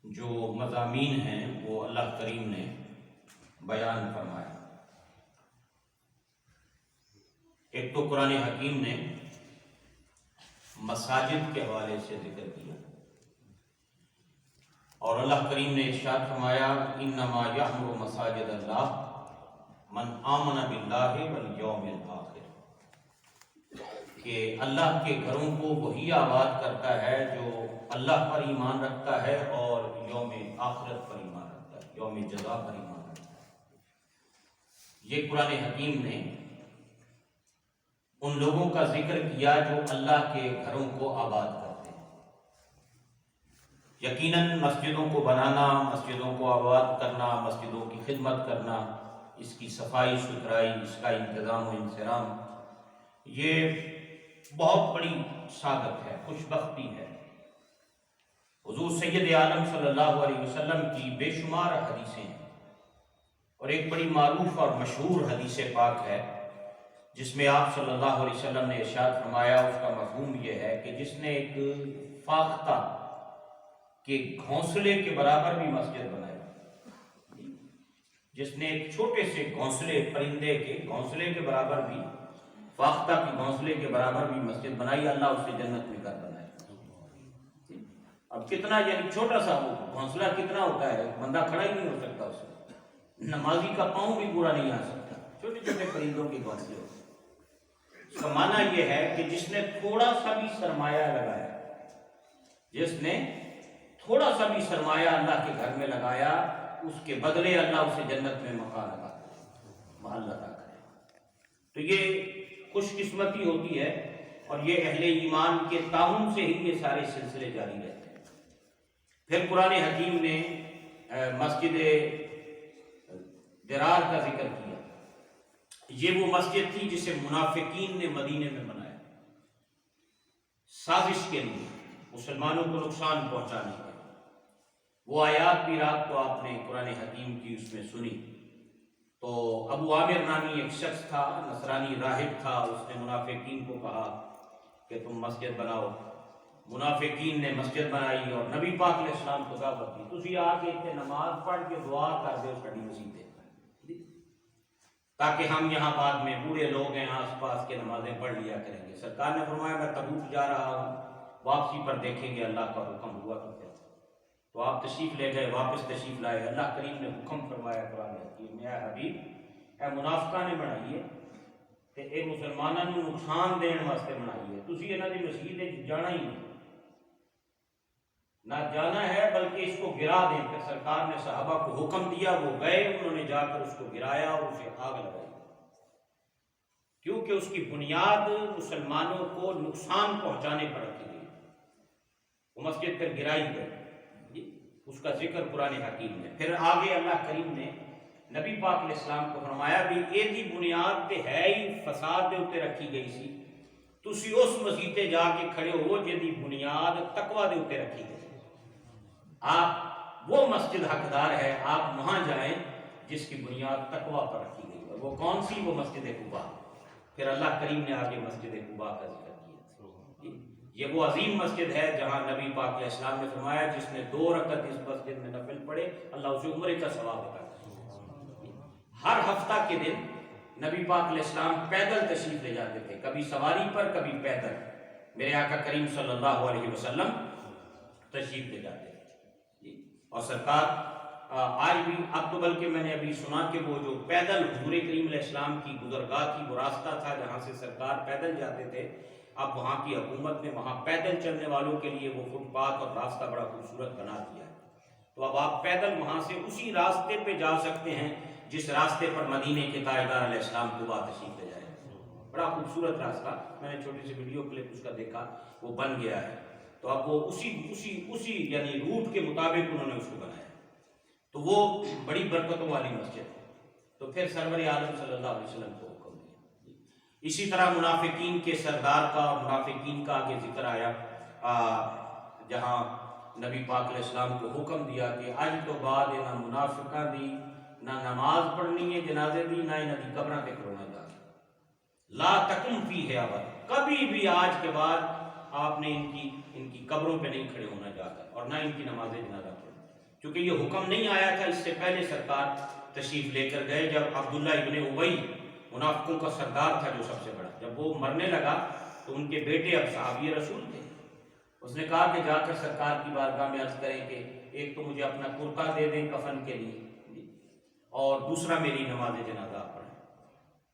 جو مضامین ہیں وہ اللہ کریم نے بیان فرمایا۔ ایک تو قرآن حکیم نے مساجد کے حوالے سے ذکر کیا، اور اللہ کریم نے ارشاد فرمایا انما یعمر مساجد اللہ من آمن باللہ والیوم الآخر، کہ اللہ کے گھروں کو وہی آباد کرتا ہے جو اللہ پر ایمان رکھتا ہے اور یوم آخرت پر ایمان رکھتا ہے، یوم جزا پر ایمان رکھتا ہے۔ یہ قرآن حکیم نے ان لوگوں کا ذکر کیا جو اللہ کے گھروں کو آباد کرتے ہیں۔ یقیناً مسجدوں کو بنانا، مسجدوں کو آباد کرنا، مسجدوں کی خدمت کرنا، اس کی صفائی ستھرائی، اس کا انتظام و انصرام، یہ بہت بڑی سعادت ہے، خوش بختی ہے۔ حضور سید عالم صلی اللہ علیہ وسلم کی بے شمار حدیثیں ہیں، اور ایک بڑی معروف اور مشہور حدیث پاک ہے جس میں آپ صلی اللہ علیہ وسلم نے ارشاد فرمایا، اس کا مفہوم یہ ہے کہ جس نے ایک فاختہ کے گھونسلے کے برابر بھی مسجد بنائی، جس نے ایک چھوٹے سے گھونسلے، پرندے کے گھونسلے کے برابر بھی، فاختہ کے گھونسلے کے برابر بھی مسجد بنائی، اللہ اسے جنت میں گھر بنائے۔ اب کتنا، یعنی چھوٹا سا وہ گھونسلہ کتنا ہوتا ہے، بندہ کھڑا ہی نہیں ہو سکتا اس میں، نمازی کا پاؤں بھی پورا نہیں آ سکتا، چھوٹے چھوٹے پرندوں کے گھونسلے ہوتے ہیں۔ اس کا معنی یہ ہے کہ جس نے تھوڑا سا بھی سرمایہ لگایا، جس نے تھوڑا سا بھی سرمایہ اللہ کے گھر میں لگایا، اس کے بدلے اللہ اسے جنت میں مکان عطا کرے، محل عطا کرے۔ تو یہ خوش قسمتی ہوتی ہے، اور یہ اہل ایمان کے تعاون سے ہی یہ سارے سلسلے جاری رہتے ہیں۔ پھر قرآن حکیم نے مسجد درار کا ذکر کیا۔ یہ وہ مسجد تھی جسے منافقین نے مدینے میں بنایا، سازش کے لیے، مسلمانوں کو نقصان پہنچانے کے لیے۔ وہ آیات بھی رات کو آپ نے قرآن حکیم کی اس میں سنی۔ تو ابو عامر نامی ایک شخص تھا، نصرانی راہب تھا، اس نے منافقین کو کہا کہ تم مسجد بناؤ۔ منافقین نے مسجد بنائی اور نبی پاک علیہ السلام کو دعوت دی، تسی آ کے اتنے نماز پڑھ کے دعا کر دے ساڈی مسجد، تاکہ ہم یہاں بعد میں بوڑھے لوگ ہیں آس پاس کے نمازیں پڑھ لیا کریں گے۔ سرکار نے فرمایا میں تبوک جا رہا ہوں، واپسی پر دیکھیں گے اللہ کا حکم ہوا تو کیا۔ تو آپ تشریف لے گئے، واپس تشریف لائے۔ اللہ کریم نے حکم فرمایا قرآن حکیم میں، اے حبیب، اے منافقہ نے بنائی ہے تے اے مسلمانوں کو نقصان دین واسطے بنائی ہے، تسی انہاں دی مسجد وچ جانا ہی نہیں، نہ جانا ہے بلکہ اس کو گرا دیں۔ پھر سرکار نے صحابہ کو حکم دیا، وہ گئے، انہوں نے جا کر اس کو گرایا اور اسے آگ لگائی، کیونکہ اس کی بنیاد مسلمانوں کو نقصان پہنچانے پر رکھی گئی۔ وہ مسجد پھر گرائی گئی، اس کا ذکر قرآن حکیم نے۔ پھر آگے اللہ کریم نے نبی پاک علیہ السلام کو فرمایا بھی یہ دی بنیاد تے ہے ہی فساد دے اوتے رکھی گئی سی، تسی اس مسجد تے جا کے کھڑے ہو جدی بنیاد تقوی دے اوتے رکھی گئی۔ آپ وہ مسجد حقدار ہے، آپ وہاں جائیں جس کی بنیاد تقوی پر رکھی گئی ہے۔ وہ کون سی؟ وہ مسجد قباء۔ پھر اللہ کریم نے آگے مسجد قباء کا ذکر کیا۔ یہ وہ عظیم مسجد ہے جہاں نبی پاک علیہ السلام نے فرمایا جس نے 2 رکعت اس مسجد میں نفل پڑھے اللہ اسے عمرے کا ثواب عطا کرے۔ ہر ہفتہ کے دن نبی پاک علیہ السلام پیدل تشریف لے جاتے تھے، کبھی سواری پر کبھی پیدل۔ میرے آقا کریم صلی اللہ علیہ وسلم تشریف لے جاتے تھے، اور سرکار آج بھی، اب تو بلکہ میں نے ابھی سنا کہ وہ جو پیدل حضور کریم علیہ السلام کی گزرگاہ تھی، وہ راستہ تھا جہاں سے سرکار پیدل جاتے تھے، اب وہاں کی حکومت نے وہاں پیدل چلنے والوں کے لیے وہ فٹ پاتھ اور راستہ بڑا خوبصورت بنا دیا ہے۔ تو اب آپ پیدل وہاں سے اسی راستے پہ جا سکتے ہیں جس راستے پر مدینے کے تاجدار علیہ السلام قباء تشریف لے جائے۔ بڑا خوبصورت راستہ، میں نے چھوٹی سی ویڈیو کلپ اس کا دیکھا، وہ بن گیا ہے۔ تو اب وہ اسی یعنی روٹ کے مطابق انہوں نے اس کو بنایا، تو وہ بڑی برکتوں والی مسجد ہے۔ تو پھر سرور عالم صلی اللہ علیہ وسلم کو حکم دیا۔ اسی طرح منافقین کے سردار کا، منافقین کا آگے ذکر آیا، جہاں نبی پاک علیہ السلام کو حکم دیا کہ اج تو بعد انہاں منافقاں دی نہ نماز پڑھنی ہے جنازے دی، نہ انہاں دی قبراں تے کھڑونا جا کے، لا تقم فیہ ابدا، کبھی بھی آج کے بعد آپ نے ان کی قبروں پہ نہیں کھڑے ہونا جا کر، اور نہ ان کی نماز جنازہ پڑھنا۔ چونکہ یہ حکم نہیں آیا تھا، اس سے پہلے سرکار تشریف لے کر گئے جب عبداللہ ابن ابی منافقوں کا سردار تھا جو سب سے بڑا، جب وہ مرنے لگا تو ان کے بیٹے اب صحابی رسول تھے، اس نے کہا کہ جا کر سرکار کی بارگاہ میں عرض کریں کہ ایک تو مجھے اپنا کرتا دے دیں کفن کے لیے، اور دوسرا میری نماز جنازہ پڑھیں۔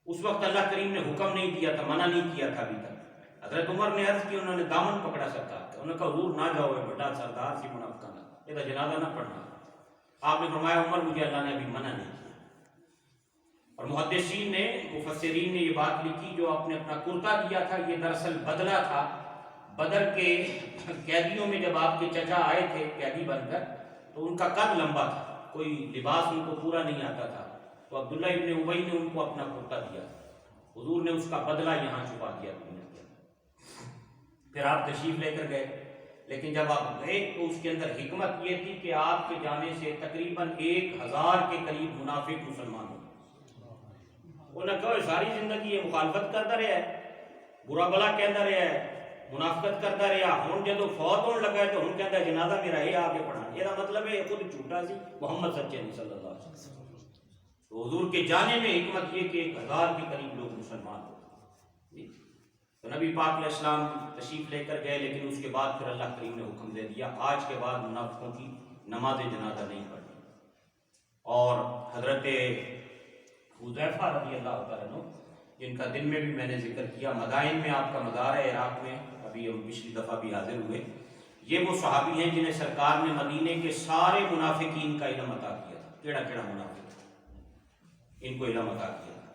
اس وقت اللہ کریم نے حکم نہیں دیا تھا، منع نہیں کیا تھا ابھی تک۔ حضرت عمر نے عرض کی، انہوں نے دامن پکڑا سرکار کا، انہوں نے کہا حضور نہ جاؤ بڑا سردار سی منافقانہ، یہ تو جنازہ نہ پڑھنا۔ آپ نے فرمایا عمر مجھے اللہ نے ابھی منع نہیں کیا۔ اور محدثین نے، مفسرین نے یہ بات لکھی، جو آپ نے اپنا کرتا دیا تھا یہ دراصل بدلہ تھا بدر کے قیدیوں میں۔ جب آپ کے چچا آئے تھے قیدی بن کر تو ان کا قد لمبا تھا، کوئی لباس ان کو پورا نہیں آتا تھا، تو عبداللہ ابن ابی نے ان کو اپنا کرتا دیا، حضور نے اس کا بدلہ یہاں چھپا دیا۔ پھر آپ تشریف لے کر گئے، لیکن جب آپ گئے تو اس کے اندر حکمت یہ تھی کہ آپ کے جانے سے تقریباً 1000 کے قریب منافق مسلمان ہو۔ انہوں نے کہا ساری زندگی یہ مخالفت کرتا رہا ہے، برا بلا کہتا رہا ہے، منافقت کرتا رہا، ہوں جدو فوت ہونے لگا ہے تو ہوں کہتا ہے جنازہ میرا یہ آگے پڑھا۔ یہ مطلب ہے یہ خود جھوٹا سی، محمد سچے نہیں صلی اللہ علیہ وسلم۔ تو حضور کے جانے میں حکمت یہ کہ 1000 کے قریب لوگ مسلمان ہو۔ تو نبی پاک علیہ السلام تشریف لے کر گئے، لیکن اس کے بعد پھر اللہ کریم نے حکم دے دیا آج کے بعد منافقوں کی نماز جنازہ نہیں پڑھنی۔ اور حضرت حذیفہ رضی اللہ تعالیٰ عنہ، جن کا دن میں بھی میں نے ذکر کیا، مدائن میں آپ کا مزار ہے عراق میں، ابھی ہم پچھلی دفعہ بھی حاضر ہوئے، یہ وہ صحابی ہیں جنہیں سرکار نے مدینے کے سارے منافقین کا علم عطا کیا تھا، کیڑا کیڑا منافق ان کو علم عطا کیا تھا۔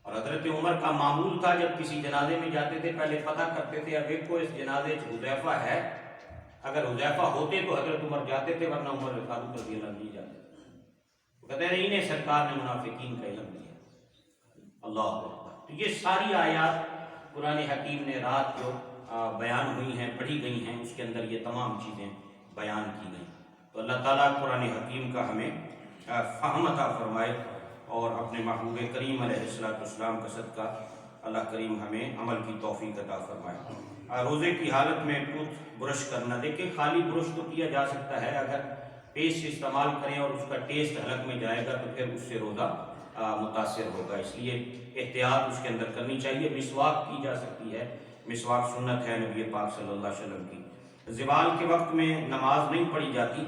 اور حضرت عمر کا معمول تھا جب کسی جنازے میں جاتے تھے پہلے پتہ کرتے تھے، اب ایک کو اس جنازے حذیفہ ہے، اگر حذیفہ ہوتے تو حضرت عمر جاتے تھے، ورنہ عمر فاروق رضی اللہ نہیں جاتے تھے۔ وہ کہتے ہیں انہیں سرکار نے منافقین کا علم دیا۔ اللہ اکبر۔ تو یہ ساری آیات قرآن حکیم نے رات جو بیان ہوئی ہیں، پڑھی گئی ہیں، اس کے اندر یہ تمام چیزیں بیان کی گئیں۔ تو اللہ تعالیٰ قرآن حکیم کا ہمیں فہم عطا فرمائے، اور اپنے محبوب کریم علیہ السلام کا صدقہ اللہ کریم ہمیں عمل کی توفیق عطا فرمائے۔ روزے کی حالت میں ٹوتھ برش کرنا، دیکھیں خالی برش تو کیا جا سکتا ہے، اگر پیسٹ استعمال کریں اور اس کا ٹیسٹ حلق میں جائے گا تو پھر اس سے روزہ متاثر ہوگا، اس لیے احتیاط اس کے اندر کرنی چاہیے۔ مسواک کی جا سکتی ہے، مسواک سنت ہے نبی پاک صلی اللہ علیہ وسلم کی۔ زوال کے وقت میں نماز نہیں پڑھی جاتی،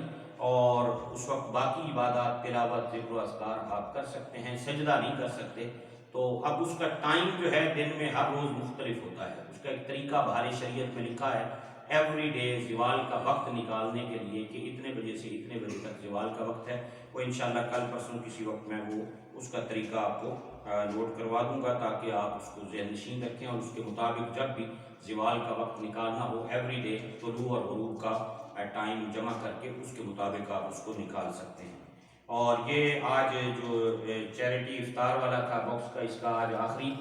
اور اس وقت باقی عبادات، تلاوت، ذکر و اذکار آپ کر سکتے ہیں، سجدہ نہیں کر سکتے۔ تو اب اس کا ٹائم جو ہے دن میں ہر روز مختلف ہوتا ہے، اس کا ایک طریقہ بہار شریعت میں لکھا ہے، ایوری ڈے زوال کا وقت نکالنے کے لیے کہ اتنے بجے سے اتنے بجے تک زوال کا وقت ہے۔ وہ انشاءاللہ کل پرسوں کسی وقت میں وہ اس کا طریقہ آپ کو نوٹ کروا دوں گا، تاکہ آپ اس کو ذہن نشین رکھیں، اور اس کے مطابق جب بھی زوال کا وقت نکالنا ہو ایوری ڈے طلوع اور غروب کا ٹائم جمع کر کے اس کے مطابق آپ اس کو نکال سکتے ہیں۔ اور یہ آج جو چیریٹی افطار والا تھا باکس کا، اس کا آج آخری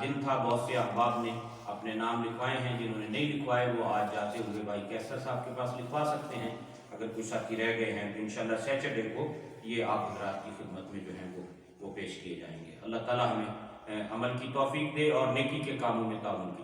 دن تھا۔ بہت سے احباب نے اپنے نام لکھوائے ہیں، جنہوں نے نہیں لکھوائے وہ آج جاتے ہوئے بھائی کیسر صاحب کے پاس لکھوا سکتے ہیں، اگر کوئی ساتھی رہ گئے ہیں تو انشاءاللہ سیٹرڈے کو یہ آپ حضرات کی خدمت میں جو ہیں وہ پیش کیے جائیں گے۔ اللہ تعالیٰ ہمیں عمل کی توفیق دے اور نیکی کے کاموں میں تعاون کی